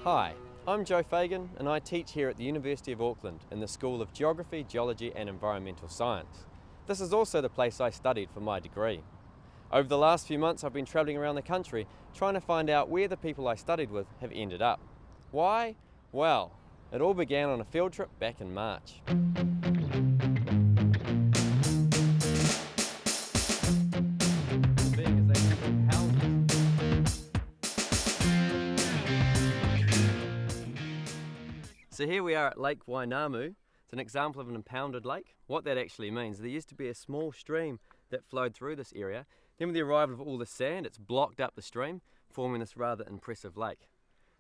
Hi, I'm Joe Fagan and I teach here at the University of Auckland in the School of Geography, Geology and Environmental Science. This is also the place I studied for my degree. Over the last few months I've been travelling around the country trying to find out where the people I studied with have ended up. Why? Well, it all began on a field trip back in March. So here we are at Lake Wainamu. It's an example of an impounded lake. What that actually means, there used to be a small stream that flowed through this area. Then with the arrival of all the sand, it's blocked up the stream, forming this rather impressive lake.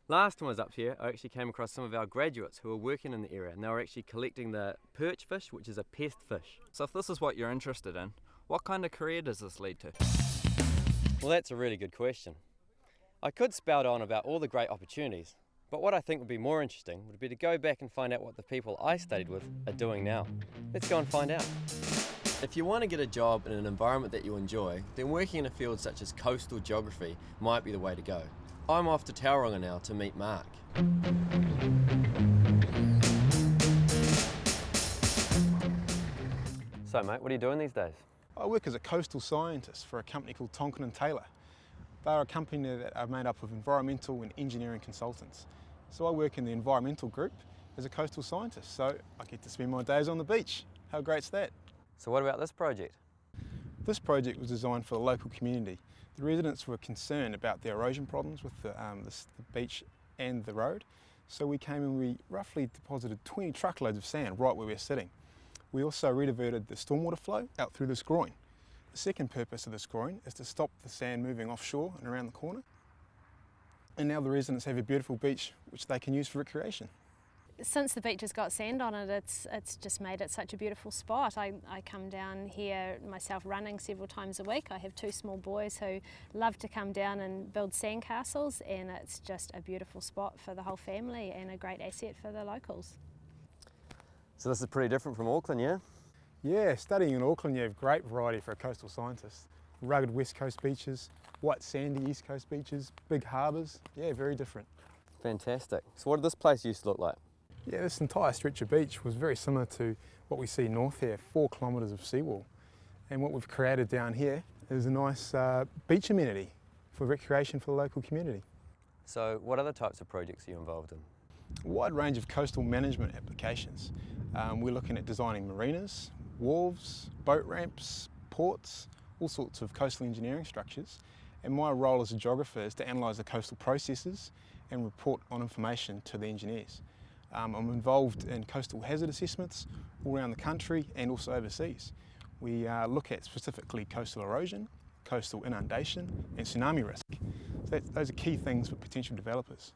Last time I was up here, I actually came across some of our graduates who were working in the area, and they were actually collecting the perch fish, which is a pest fish. So if this is what you're interested in, what kind of career does this lead to? Well, that's a really good question. I could spout on about all the great opportunities, but what I think would be more interesting would be to go back and find out what the people I studied with are doing now. Let's go and find out. If you want to get a job in an environment that you enjoy, then working in a field such as coastal geography might be the way to go. I'm off to Tauranga now to meet Mark. So mate, what are you doing these days? I work as a coastal scientist for a company called Tonkin & Taylor. They're a company that are made up of environmental and engineering consultants. So I work in the environmental group as a coastal scientist, so I get to spend my days on the beach. How great's that? So what about this project? This project was designed for the local community. The residents were concerned about the erosion problems with the beach and the road. So we came and we roughly deposited 20 truckloads of sand right where we're sitting. We also rediverted the stormwater flow out through this groin. The second purpose of this groin is to stop the sand moving offshore and around the corner. And now the residents have a beautiful beach which they can use for recreation. Since the beach has got sand on it, it's just made it such a beautiful spot. I come down here myself running several times a week. I have two small boys who love to come down and build sand castles, and it's just a beautiful spot for the whole family and a great asset for the locals. So this is pretty different from Auckland, yeah? Yeah, studying in Auckland you have great variety for a coastal scientist. Rugged west coast beaches, white sandy east coast beaches, big harbours, yeah, very different. Fantastic. So what did this place used to look like? Yeah, this entire stretch of beach was very similar to what we see north here, 4 kilometres of seawall. And what we've created down here is a nice beach amenity for recreation for the local community. So what other types of projects are you involved in? A wide range of coastal management applications. We're looking at designing marinas, wharves, boat ramps, ports, all sorts of coastal engineering structures. And my role as a geographer is to analyse the coastal processes and report on information to the engineers. I'm involved in coastal hazard assessments all around the country and also overseas. We look at specifically coastal erosion, coastal inundation and tsunami risk. So those are key things for potential developers.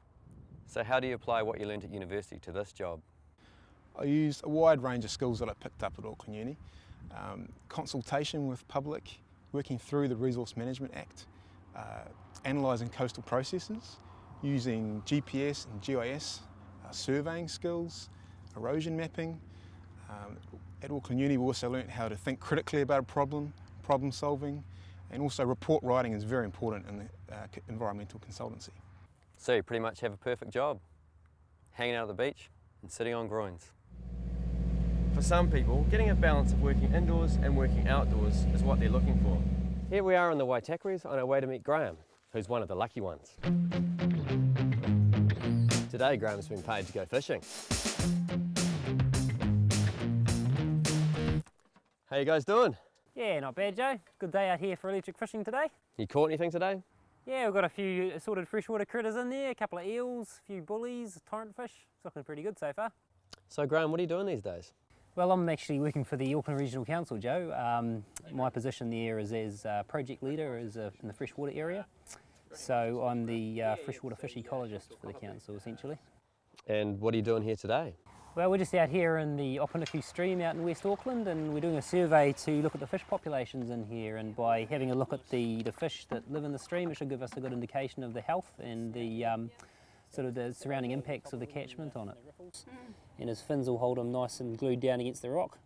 So how do you apply what you learned at university to this job? I used a wide range of skills that I picked up at Auckland Uni. Consultation with public, working through the Resource Management Act, analysing coastal processes, using GPS and GIS, surveying skills, erosion mapping. At Auckland Uni we also learnt how to think critically about a problem solving, and also report writing is very important in the environmental consultancy. So you pretty much have a perfect job, hanging out at the beach and sitting on groins. For some people, getting a balance of working indoors and working outdoors is what they're looking for. Here we are in the Waitakeris on our way to meet Graham, who's one of the lucky ones. Today Graham's been paid to go fishing. How you guys doing? Yeah, not bad, Joe. Good day out here for electric fishing today. You caught anything today? Yeah, we've got a few assorted freshwater critters in there, a couple of eels, a few bullies, torrent fish. It's looking pretty good so far. So Graham, what are you doing these days? Well, I'm actually working for the Auckland Regional Council, Joe. My position there is as project leader in the freshwater area. So I'm the freshwater fish ecologist for the council, essentially. And what are you doing here today? Well, we're just out here in the Opiniku stream out in West Auckland, and we're doing a survey to look at the fish populations in here, and by having a look at the fish that live in the stream, it should give us a good indication of the health and the sort of the surrounding impacts of the catchment on it. And his fins will hold him nice and glued down against the rock,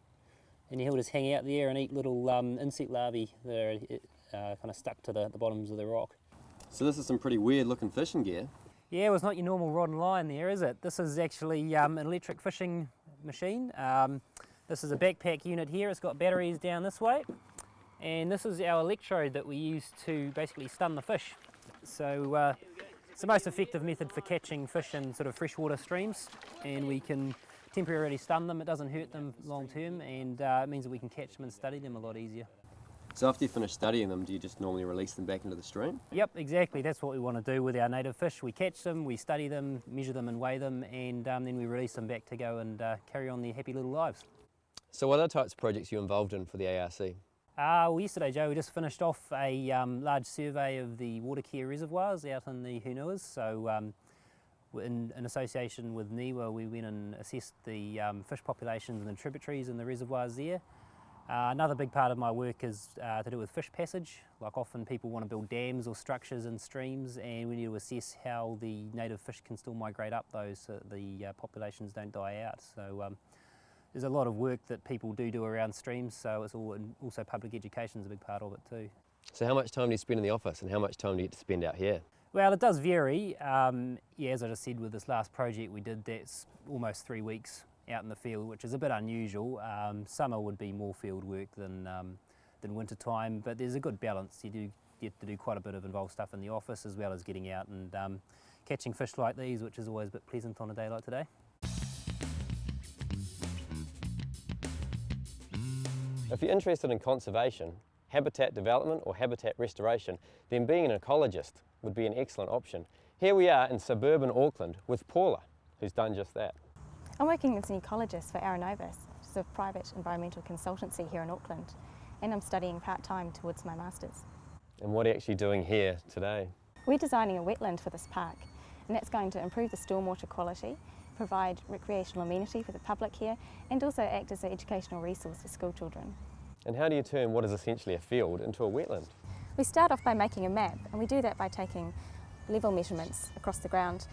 and he'll just hang out there and eat little insect larvae that are kind of stuck to the bottoms of the rock. So this is some pretty weird looking fishing gear. Yeah, well, it's not your normal rod and line there, is it? This is actually an electric fishing machine. This is a backpack unit here. It's got batteries down this way. And this is our electrode that we use to basically stun the fish. So it's the most effective method for catching fish in sort of freshwater streams, and we can temporarily stun them. It doesn't hurt them long term, and it means that we can catch them and study them a lot easier. So after you finish studying them, do you just normally release them back into the stream? Yep, exactly. That's what we want to do with our native fish. We catch them, we study them, measure them and weigh them, and then we release them back to go and carry on their happy little lives. So what other types of projects are you involved in for the ARC? Well, yesterday, Joe, we just finished off a large survey of the water care reservoirs out in the Hunuas. So in association with NIWA, we went and assessed the fish populations and the tributaries and the reservoirs there. Another big part of my work is to do with fish passage. Like often people want to build dams or structures in streams, and we need to assess how the native fish can still migrate up those so that the populations don't die out. So there's a lot of work that people do around streams, so it's also public education is a big part of it too. So how much time do you spend in the office and how much time do you get to spend out here? Well, it does vary. Yeah, as I just said, with this last project we did, that's almost 3 weeks out in the field, which is a bit unusual. Summer would be more field work than winter time, but there's a good balance. You do get to do quite a bit of involved stuff in the office as well as getting out and catching fish like these, which is always a bit pleasant on a day like today. If you're interested in conservation, habitat development or habitat restoration, then being an ecologist would be an excellent option. Here we are in suburban Auckland with Paula, who's done just that. I'm working as an ecologist for Aeronovus, which is a private environmental consultancy here in Auckland, and I'm studying part-time towards my Masters. And what are you actually doing here today? We're designing a wetland for this park, and that's going to improve the stormwater quality, provide recreational amenity for the public here, and also act as an educational resource for school children. And how do you turn what is essentially a field into a wetland? We start off by making a map, and we do that by taking level measurements across the ground,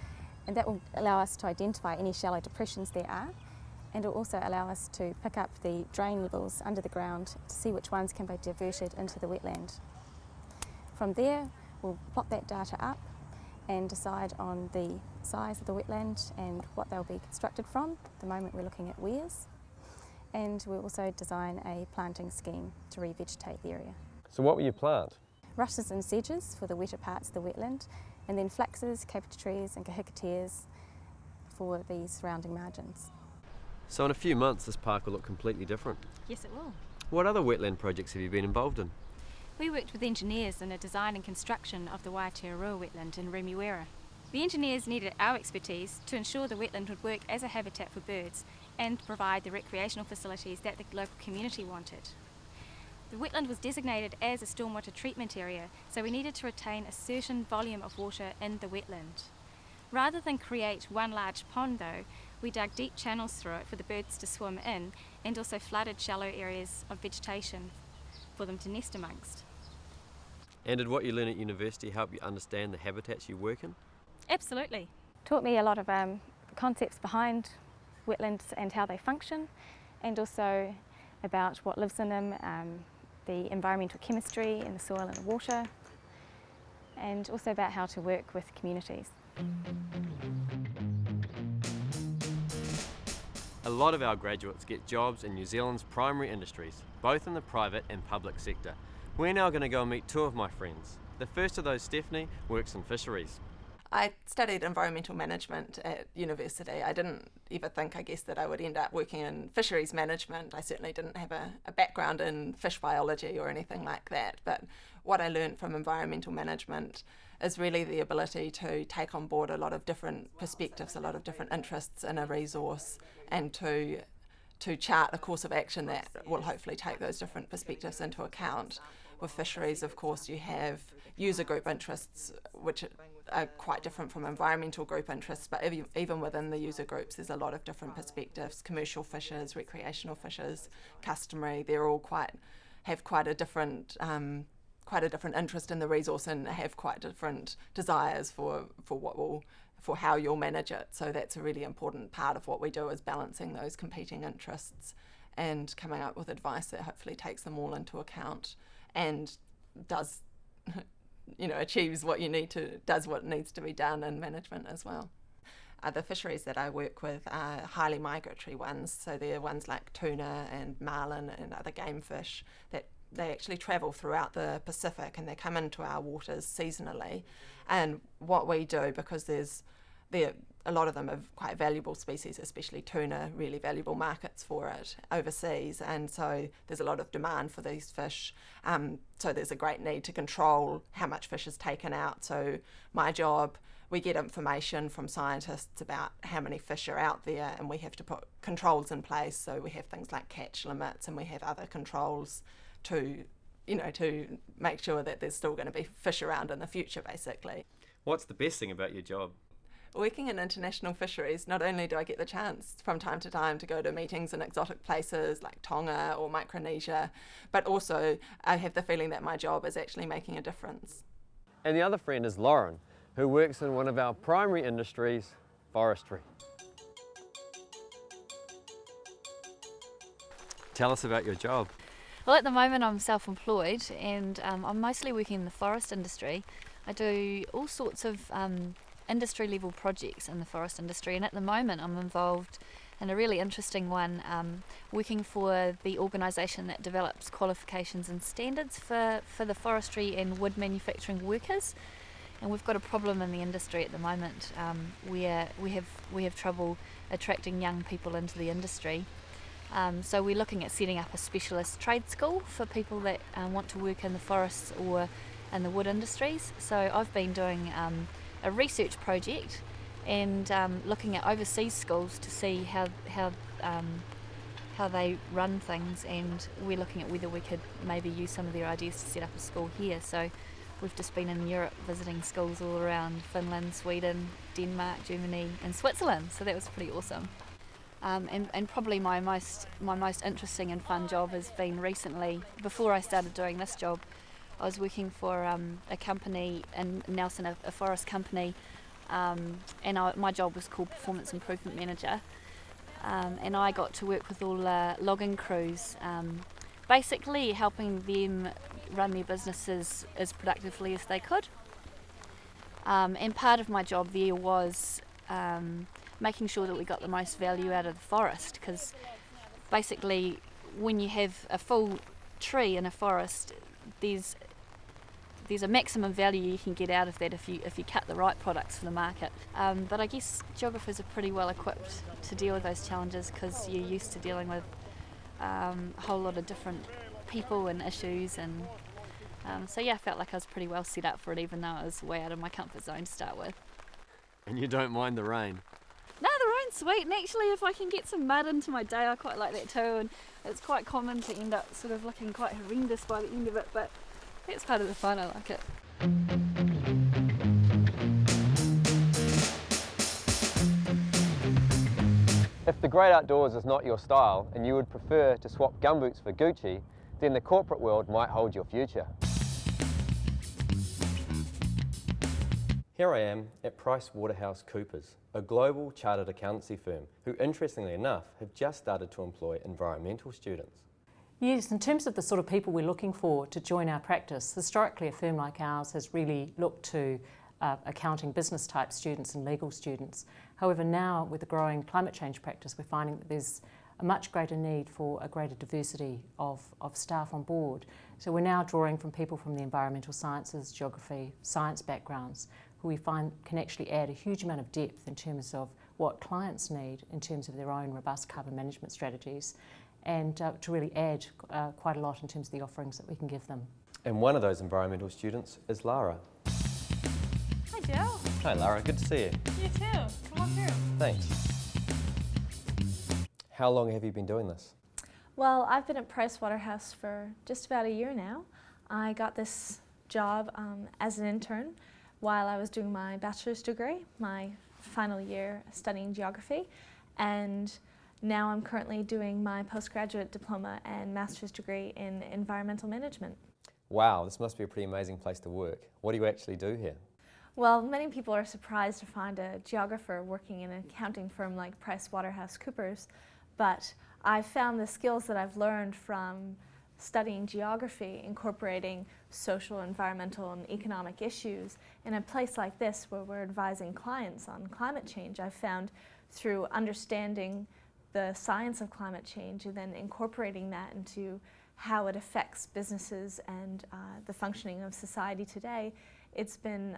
and that will allow us to identify any shallow depressions there are, and it will also allow us to pick up the drain levels under the ground to see which ones can be diverted into the wetland. From there, we'll plot that data up and decide on the size of the wetland and what they'll be constructed from. At the moment we're looking at weirs, and we'll also design a planting scheme to revegetate the area. So what will you plant? Rushes and sedges for the wetter parts of the wetland, and then flaxes, cabbage trees and kahikateas for the surrounding margins. So in a few months this park will look completely different. Yes, it will. What other wetland projects have you been involved in? We worked with engineers in the design and construction of the Waiatearoa wetland in Remuera. The engineers needed our expertise to ensure the wetland would work as a habitat for birds and provide the recreational facilities that the local community wanted. The wetland was designated as a stormwater treatment area, so we needed to retain a certain volume of water in the wetland. Rather than create one large pond though, we dug deep channels through it for the birds to swim in and also flooded shallow areas of vegetation for them to nest amongst. And did what you learn at university help you understand the habitats you work in? Absolutely. Taught me a lot of concepts behind wetlands and how they function, and also about what lives in them, the environmental chemistry in the soil and the water, and also about how to work with communities. A lot of our graduates get jobs in New Zealand's primary industries, both in the private and public sector. We're now going to go and meet two of my friends. The first of those, Stephanie, works in fisheries. I studied environmental management at university. I didn't ever think, I guess, that I would end up working in fisheries management. I certainly didn't have a background in fish biology or anything like that. But what I learned from environmental management is really the ability to take on board a lot of different perspectives, a lot of different interests in a resource, and to chart a course of action that will hopefully take those different perspectives into account. With fisheries, of course, you have user group interests, which are quite different from environmental group interests, but even within the user groups there's a lot of different perspectives. Commercial fishers, recreational fishers, customary, they're all have quite a different interest in the resource and have quite different desires for how you'll manage it. So that's a really important part of what we do, is balancing those competing interests and coming up with advice that hopefully takes them all into account and does achieves what you need to, does what needs to be done in management as well. The fisheries that I work with are highly migratory ones, so they're ones like tuna and marlin and other game fish that they actually travel throughout the Pacific and they come into our waters seasonally. And what we do, because a lot of them are quite valuable species, especially tuna, really valuable markets for it overseas, and so there's a lot of demand for these fish. So there's a great need to control how much fish is taken out. So my job, we get information from scientists about how many fish are out there, and we have to put controls in place. So we have things like catch limits, and we have other controls to make sure that there's still going to be fish around in the future, basically. What's the best thing about your job? Working in international fisheries, not only do I get the chance from time to time to go to meetings in exotic places like Tonga or Micronesia, but also I have the feeling that my job is actually making a difference. And the other friend is Lauren, who works in one of our primary industries, forestry. Tell us about your job. Well, at the moment I'm self-employed and I'm mostly working in the forest industry. I do all sorts of industry level projects in the forest industry, and at the moment I'm involved in a really interesting one, working for the organisation that develops qualifications and standards for the forestry and wood manufacturing workers. And we've got a problem in the industry at the moment where we have trouble attracting young people into the industry. So we're looking at setting up a specialist trade school for people that want to work in the forests or in the wood industries. So I've been doing a research project and looking at overseas schools to see how they run things, and we're looking at whether we could maybe use some of their ideas to set up a school here. So we've just been in Europe visiting schools all around Finland, Sweden, Denmark, Germany and Switzerland, so that was pretty awesome. And probably my most interesting and fun job has been recently. Before I started doing this job, I was working for a company in Nelson, a forest company, and my job was called Performance Improvement Manager, and I got to work with all logging crews, basically helping them run their businesses as productively as they could. And part of my job there was making sure that we got the most value out of the forest, because basically when you have a full tree in a forest, there's a maximum value you can get out of that if you cut the right products for the market. But I guess geographers are pretty well equipped to deal with those challenges because you're used to dealing with a whole lot of different people and issues, and so yeah, I felt like I was pretty well set up for it, even though it was way out of my comfort zone to start with. And you don't mind the rain? No, the rain's sweet, and actually if I can get some mud into my day, I quite like that too, and it's quite common to end up sort of looking quite horrendous by the end of it, but that's part of the fun, I like it. If the great outdoors is not your style and you would prefer to swap gumboots for Gucci, then the corporate world might hold your future. Here I am at PricewaterhouseCoopers, a global chartered accountancy firm who, interestingly enough, have just started to employ environmental students. Yes, in terms of the sort of people we're looking for to join our practice, historically a firm like ours has really looked to accounting business type students and legal students. However, now with the growing climate change practice, we're finding that there's a much greater need for a greater diversity of staff on board. So we're now drawing from people from the environmental sciences, geography, science backgrounds, who we find can actually add a huge amount of depth in terms of what clients need in terms of their own robust carbon management strategies, and to really add quite a lot in terms of the offerings that we can give them. And one of those environmental students is Lara. Hi Joe. Hi Lara, good to see you. You too. Come on through. Thanks. How long have you been doing this? Well, I've been at Pricewaterhouse for just about a year now. I got this job as an intern while I was doing my bachelor's degree, my final year studying geography, and now I'm currently doing my postgraduate diploma and master's degree in environmental management. Wow, this must be a pretty amazing place to work. What do you actually do here? Well, many people are surprised to find a geographer working in an accounting firm like PricewaterhouseCoopers, but I've found the skills that I've learned from studying geography, incorporating social, environmental, and economic issues in a place like this where we're advising clients on climate change, I've found through understanding the science of climate change and then incorporating that into how it affects businesses and the functioning of society today, it's been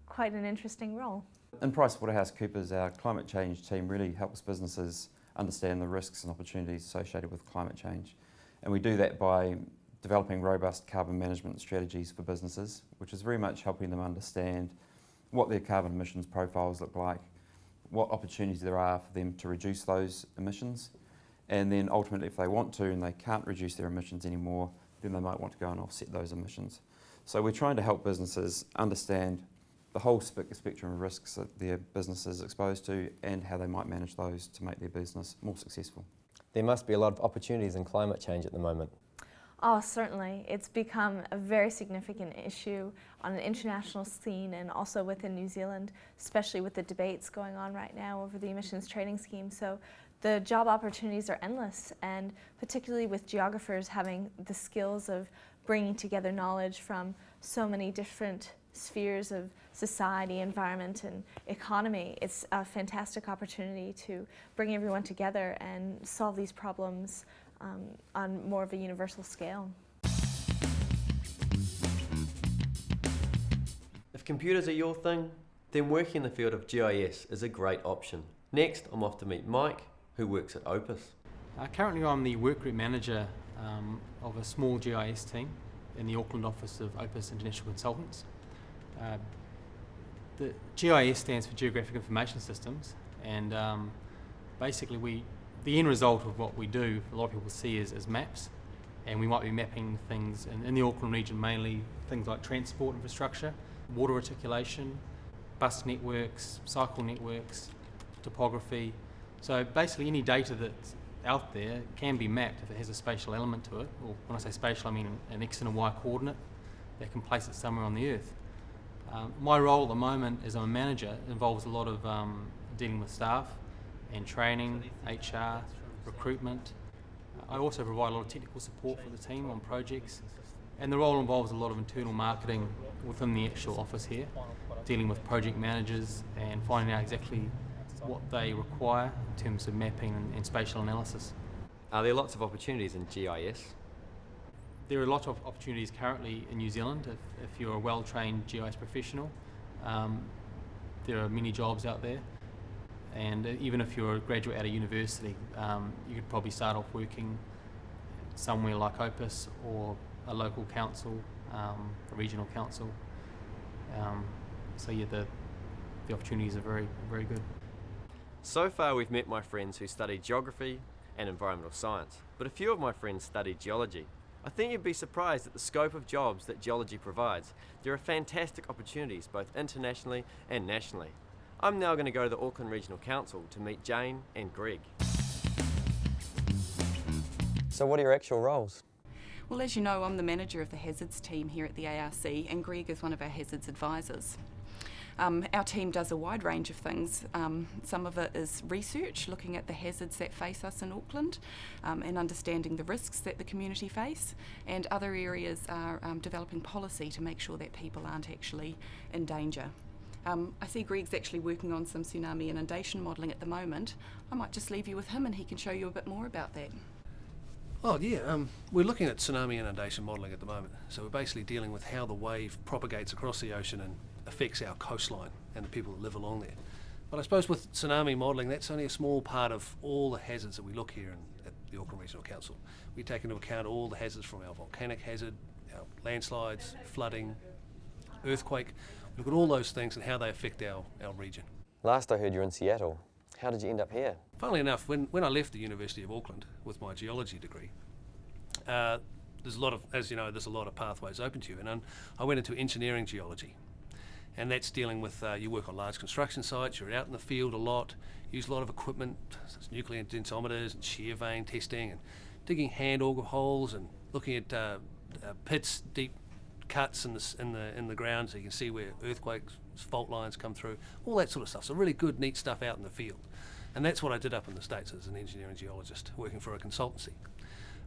quite an interesting role. In PricewaterhouseCoopers, our climate change team really helps businesses understand the risks and opportunities associated with climate change. And we do that by developing robust carbon management strategies for businesses, which is very much helping them understand what their carbon emissions profiles look like, what opportunities there are for them to reduce those emissions, and then ultimately if they want to and they can't reduce their emissions anymore, then they might want to go and offset those emissions. So we're trying to help businesses understand the whole spectrum of risks that their business is exposed to and how they might manage those to make their business more successful. There must be a lot of opportunities in climate change at the moment. Oh, certainly. It's become a very significant issue on an international scene and also within New Zealand, especially with the debates going on right now over the emissions trading scheme. So the job opportunities are endless, and particularly with geographers having the skills of bringing together knowledge from so many different spheres of society, environment, and economy. It's a fantastic opportunity to bring everyone together and solve these problems on more of a universal scale. If computers are your thing, then working in the field of GIS is a great option. Next, I'm off to meet Mike, who works at Opus. Currently I'm the workgroup manager of a small GIS team in the Auckland office of Opus International Consultants. The GIS stands for Geographic Information Systems, and basically the end result of what we do, a lot of people see as maps, and we might be mapping things in the Auckland region, mainly things like transport infrastructure, water reticulation, bus networks, cycle networks, topography. So basically any data that's out there can be mapped if it has a spatial element to it, or when I say spatial I mean an X and a Y coordinate that can place it somewhere on the earth. My role at the moment as I'm a manager involves a lot of dealing with staff and training, HR, recruitment. I also provide a lot of technical support for the team on projects, and the role involves a lot of internal marketing within the actual office here, dealing with project managers and finding out exactly what they require in terms of mapping and spatial analysis. Are there lots of opportunities in GIS? There are a lot of opportunities currently in New Zealand if you're a well-trained GIS professional. There are many jobs out there, and even if you're a graduate out of university, you could probably start off working somewhere like Opus or a local council, a regional council. So yeah, the opportunities are very, very good. So far we've met my friends who study geography and environmental science, but a few of my friends study geology. I think you'd be surprised at the scope of jobs that geology provides. There are fantastic opportunities both internationally and nationally. I'm now going to go to the Auckland Regional Council to meet Jane and Greg. So what are your actual roles? Well, as you know, I'm the manager of the hazards team here at the ARC, and Greg is one of our hazards advisors. Our team does a wide range of things. Some of it is research, looking at the hazards that face us in Auckland and understanding the risks that the community face, and other areas are developing policy to make sure that people aren't actually in danger. I see Greg's actually working on some tsunami inundation modelling at the moment. I might just leave you with him and he can show you a bit more about that. Oh yeah, we're looking at tsunami inundation modelling at the moment. So we're basically dealing with how the wave propagates across the ocean and affects our coastline and the people that live along there. But I suppose with tsunami modelling, that's only a small part of all the hazards that we look here at the Auckland Regional Council. We take into account all the hazards from our volcanic hazard, our landslides, flooding, earthquake. We look at all those things and how they affect our region. Last I heard you were in Seattle. How did you end up here? Funnily enough, when I left the University of Auckland with my geology degree, there's a lot of, as you know, there's a lot of pathways open to you, and I went into engineering geology. And that's dealing with, you work on large construction sites, you're out in the field a lot, use a lot of equipment, such as nuclear densometers and shear vein testing, and digging hand auger holes and looking at pits, deep cuts in the ground so you can see where earthquakes, fault lines come through, all that sort of stuff. So really good, neat stuff out in the field. And that's what I did up in the States as an engineering geologist, working for a consultancy.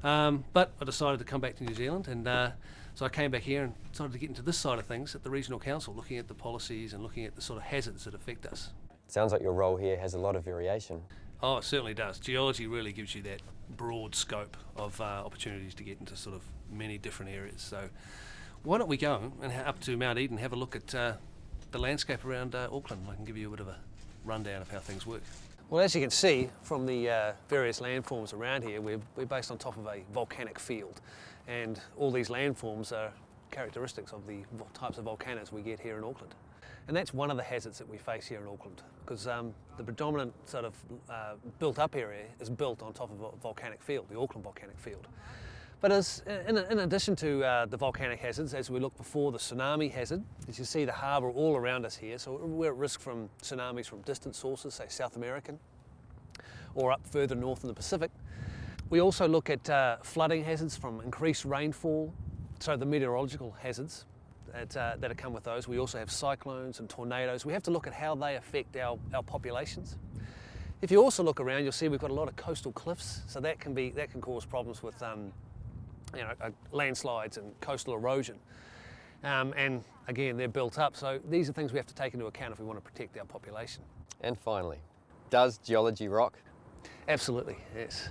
But I decided to come back to New Zealand, and so I came back here and decided to get into this side of things at the Regional Council, looking at the policies and looking at the sort of hazards that affect us. Sounds like your role here has a lot of variation. Oh, it certainly does. Geology really gives you that broad scope of opportunities to get into sort of many different areas. So why don't we go and up to Mount Eden, have a look at the landscape around Auckland. I can give you a bit of a rundown of how things work. Well, as you can see from the various landforms around here, we're based on top of a volcanic field, and all these landforms are characteristics of the types of volcanoes we get here in Auckland. And that's one of the hazards that we face here in Auckland, because the predominant sort of built-up area is built on top of a volcanic field, the Auckland volcanic field. But in addition to the volcanic hazards, as we look before the tsunami hazard, as you see the harbour all around us here, so we're at risk from tsunamis from distant sources, say South American, or up further north in the Pacific. We also look at flooding hazards from increased rainfall, so the meteorological hazards that come with those. We also have cyclones and tornadoes. We have to look at how they affect our populations. If you also look around, you'll see we've got a lot of coastal cliffs, so that can cause problems with landslides and coastal erosion. And again, they're built up, so these are things we have to take into account if we want to protect our population. And finally, does geology rock? Absolutely, yes.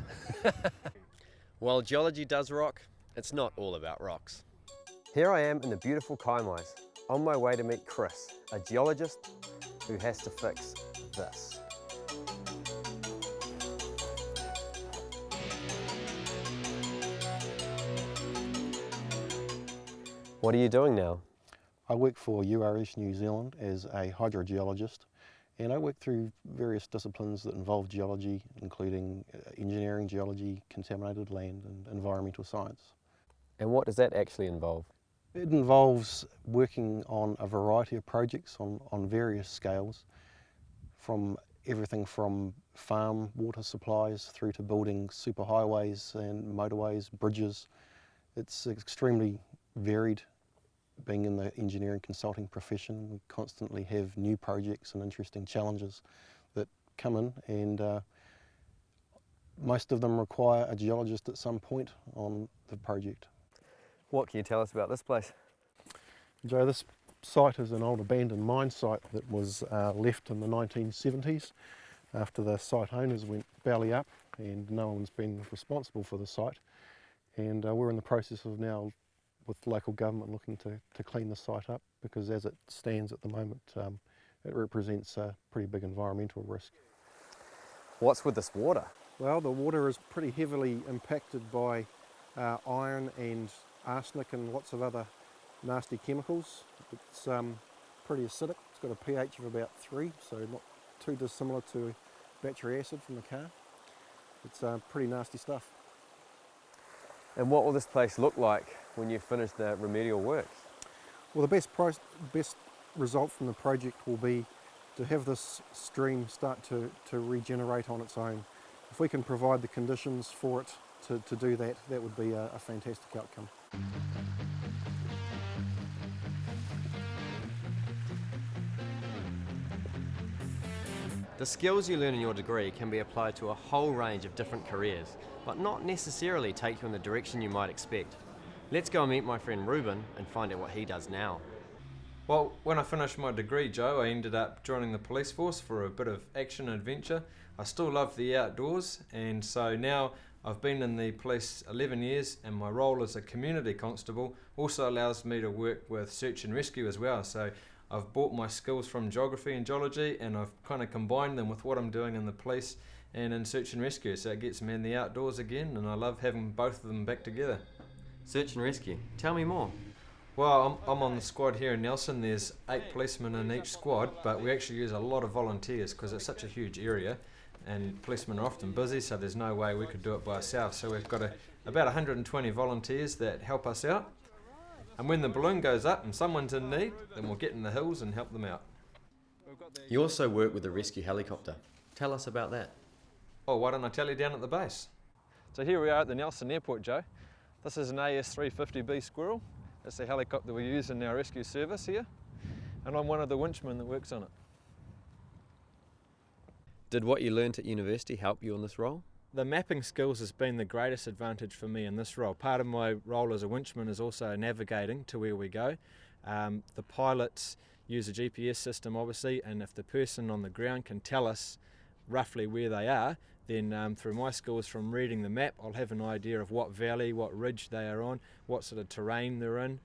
While geology does rock, it's not all about rocks. Here I am in the beautiful Kaimais, on my way to meet Chris, a geologist who has to fix this. What are you doing now? I work for URS New Zealand as a hydrogeologist, and I work through various disciplines that involve geology, including engineering, geology, contaminated land and environmental science. And what does that actually involve? It involves working on a variety of projects on various scales, from everything from farm water supplies through to building superhighways and motorways, bridges. It's extremely varied. Being in the engineering consulting profession, we constantly have new projects and interesting challenges that come in, and most of them require a geologist at some point on the project. What can you tell us about this place? Joe, this site is an old abandoned mine site that was left in the 1970s after the site owners went belly up, and no one's been responsible for the site. And we're in the process of now, with local government, looking to clean the site up, because as it stands at the moment, it represents a pretty big environmental risk. What's with this water? Well, the water is pretty heavily impacted by iron and arsenic and lots of other nasty chemicals. It's pretty acidic. It's got a pH of about 3, so not too dissimilar to battery acid from the car. It's pretty nasty stuff. And what will this place look like when you finish the remedial works? Well, the best result from the project will be to have this stream start to regenerate on its own. If we can provide the conditions for it to do that, that would be a fantastic outcome. The skills you learn in your degree can be applied to a whole range of different careers, but not necessarily take you in the direction you might expect. Let's go and meet my friend Ruben and find out what he does now. Well, when I finished my degree, Joe, I ended up joining the police force for a bit of action and adventure. I still love the outdoors, and so now I've been in the police 11 years, and my role as a community constable also allows me to work with search and rescue as well. So I've brought my skills from geography and geology, and I've kind of combined them with what I'm doing in the police and in search and rescue. So it gets me in the outdoors again, and I love having both of them back together. Search and rescue, tell me more. Well, I'm on the squad here in Nelson. There's 8 policemen in each squad, but we actually use a lot of volunteers because it's such a huge area, and policemen are often busy, so there's no way we could do it by ourselves. So we've got about 120 volunteers that help us out. And when the balloon goes up and someone's in need, then we'll get in the hills and help them out. You also work with a rescue helicopter. Tell us about that. Oh, why don't I tell you down at the base? So here we are at the Nelson Airport, Joe. This is an AS-350B Squirrel. It's the helicopter we use in our rescue service here. And I'm one of the winchmen that works on it. Did what you learnt at university help you in this role? The mapping skills has been the greatest advantage for me in this role. Part of my role as a winchman is also navigating to where we go. The pilots use a GPS system obviously, and if the person on the ground can tell us roughly where they are, then through my skills from reading the map, I'll have an idea of what valley, what ridge they are on, what sort of terrain they're in,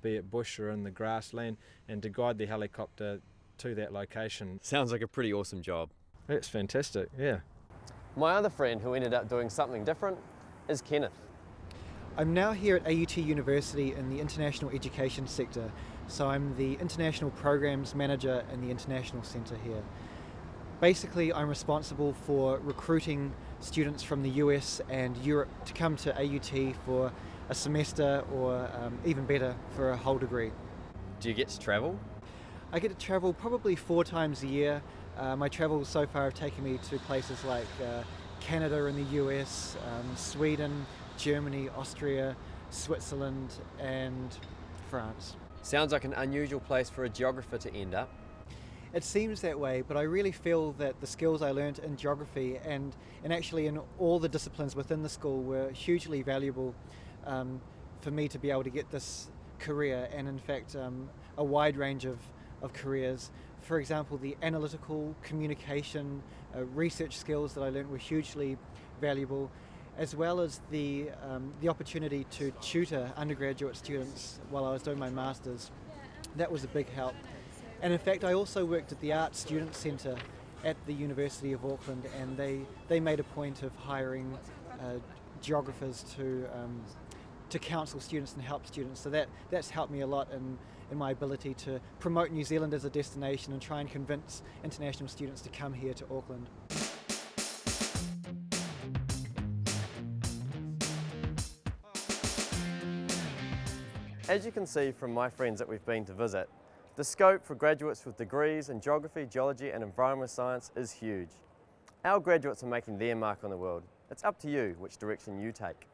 be it bush or in the grassland, and to guide the helicopter to that location. Sounds like a pretty awesome job. That's fantastic, yeah. My other friend who ended up doing something different is Kenneth. I'm now here at AUT University in the international education sector, so I'm the international programs manager in the international centre here. Basically, I'm responsible for recruiting students from the US and Europe to come to AUT for a semester or even better, for a whole degree. Do you get to travel? I get to travel probably 4 times a year. My travels so far have taken me to places like Canada and the US, Sweden, Germany, Austria, Switzerland and France. Sounds like an unusual place for a geographer to end up. It seems that way, but I really feel that the skills I learnt in geography and actually in all the disciplines within the school were hugely valuable for me to be able to get this career, and in fact a wide range of careers. For example, the analytical, communication, research skills that I learnt were hugely valuable, as well as the opportunity to tutor undergraduate students while I was doing my Masters. That was a big help. And in fact, I also worked at the Art Student Centre at the University of Auckland, and they made a point of hiring geographers to counsel students and help students. So that's helped me a lot in my ability to promote New Zealand as a destination and try and convince international students to come here to Auckland. As you can see from my friends that we've been to visit, the scope for graduates with degrees in geography, geology and environmental science is huge. Our graduates are making their mark on the world. It's up to you which direction you take.